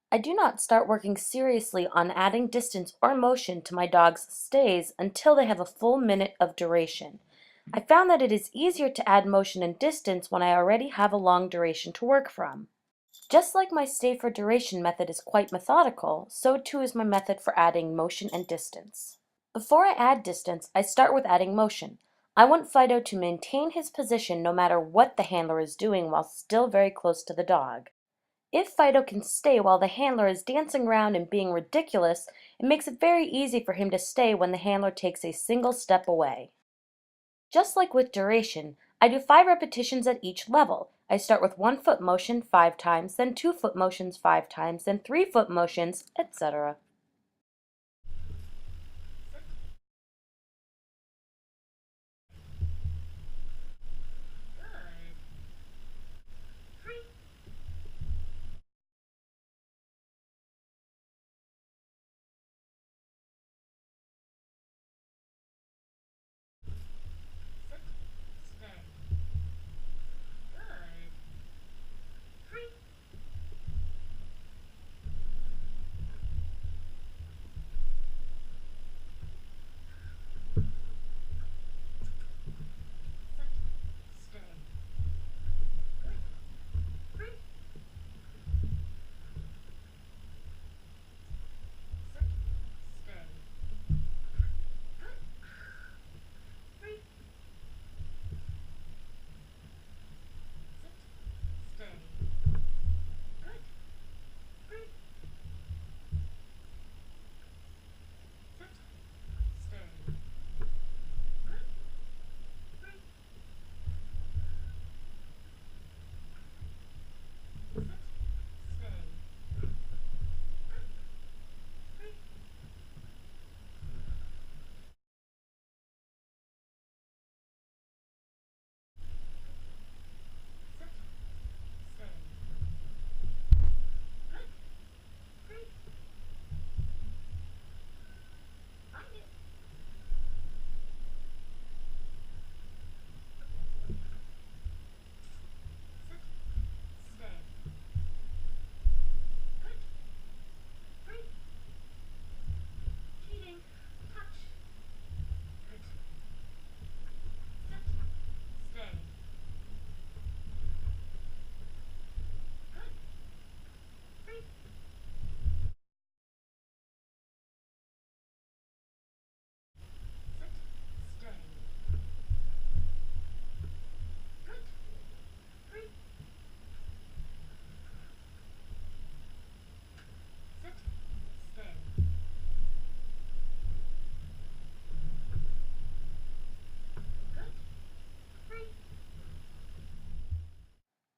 I do not start working seriously on adding distance or motion to my dog's stays until they have a full minute of duration. I found that it is easier to add motion and distance when I already have a long duration to work from. Just like my stay for duration method is quite methodical, so too is my method for adding motion and distance. Before I add distance, I start with adding motion. I want Fido to maintain his position no matter what the handler is doing while still very close to the dog. If Fido can stay while the handler is dancing around and being ridiculous, it makes it very easy for him to stay when the handler takes a single step away. Just like with duration, I do 5 repetitions at each level. I start with 1 foot motion 5 times, then 2 foot motions 5 times, then 3 foot motions, etc.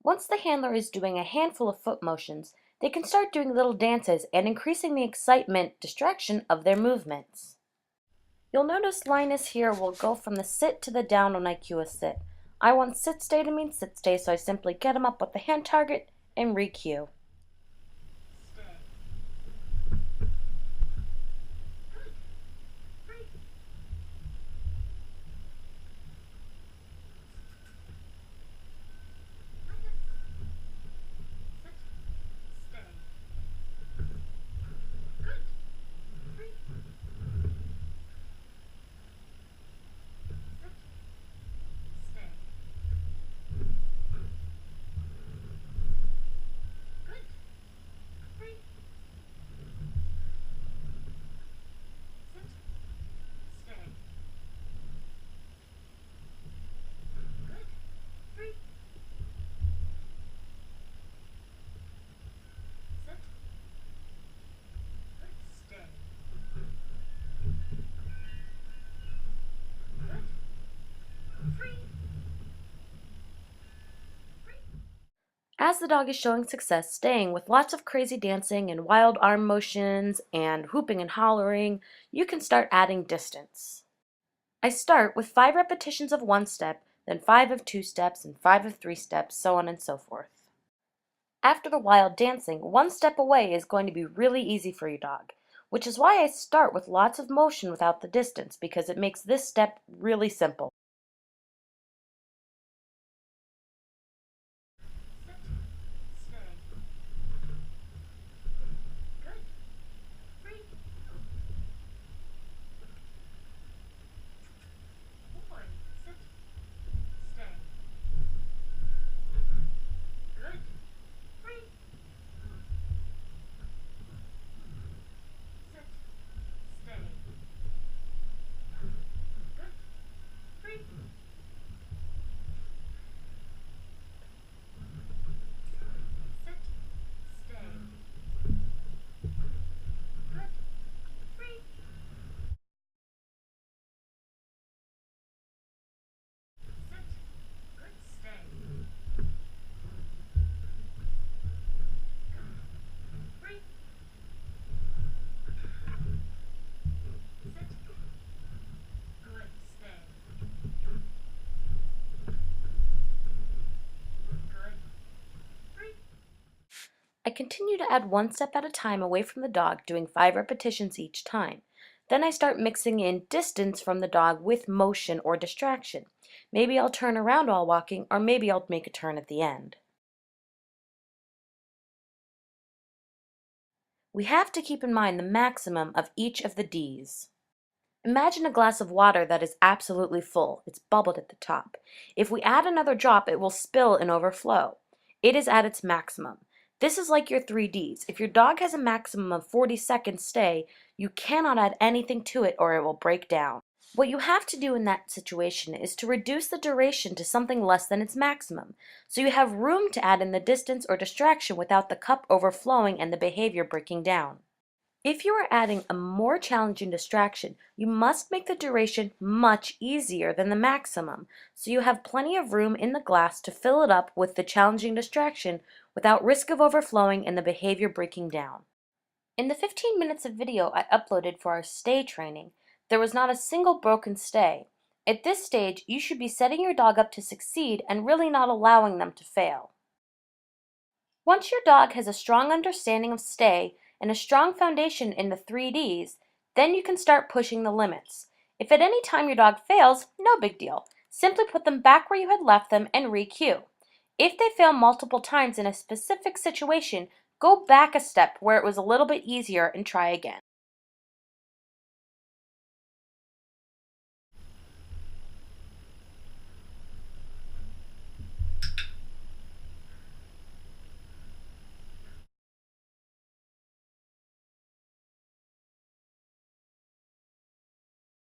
Once the handler is doing a handful of foot motions, they can start doing little dances and increasing the excitement distraction of their movements. You'll notice Linus here will go from the sit to the down when I cue a sit. I want sit stay to mean sit stay, so I simply get him up with the hand target and re-cue. As the dog is showing success staying with lots of crazy dancing and wild arm motions and whooping and hollering, you can start adding distance. I start with 5 repetitions of 1 step, then 5 of 2 steps, and 5 of 3 steps, so on and so forth. After the wild dancing, 1 step away is going to be really easy for your dog, which is why I start with lots of motion without the distance, because it makes this step really simple. I continue to add one step at a time away from the dog, doing 5 repetitions each time. Then I start mixing in distance from the dog with motion or distraction. Maybe I'll turn around while walking, or maybe I'll make a turn at the end. We have to keep in mind the maximum of each of the Ds. Imagine a glass of water that is absolutely full. It's bubbled at the top. If we add another drop, it will spill and overflow. It is at its maximum. This is like your 3Ds. If your dog has a maximum of 40 seconds stay, you cannot add anything to it or it will break down. What you have to do in that situation is to reduce the duration to something less than its maximum, so you have room to add in the distance or distraction without the cup overflowing and the behavior breaking down. If you are adding a more challenging distraction, you must make the duration much easier than the maximum, so you have plenty of room in the glass to fill it up with the challenging distraction without risk of overflowing and the behavior breaking down. In the 15 minutes of video I uploaded for our stay training, there was not a single broken stay. At this stage, you should be setting your dog up to succeed and really not allowing them to fail. Once your dog has a strong understanding of stay and a strong foundation in the 3Ds, then you can start pushing the limits. If at any time your dog fails, no big deal. Simply put them back where you had left them and re-cue. If they fail multiple times in a specific situation, go back a step where it was a little bit easier and try again.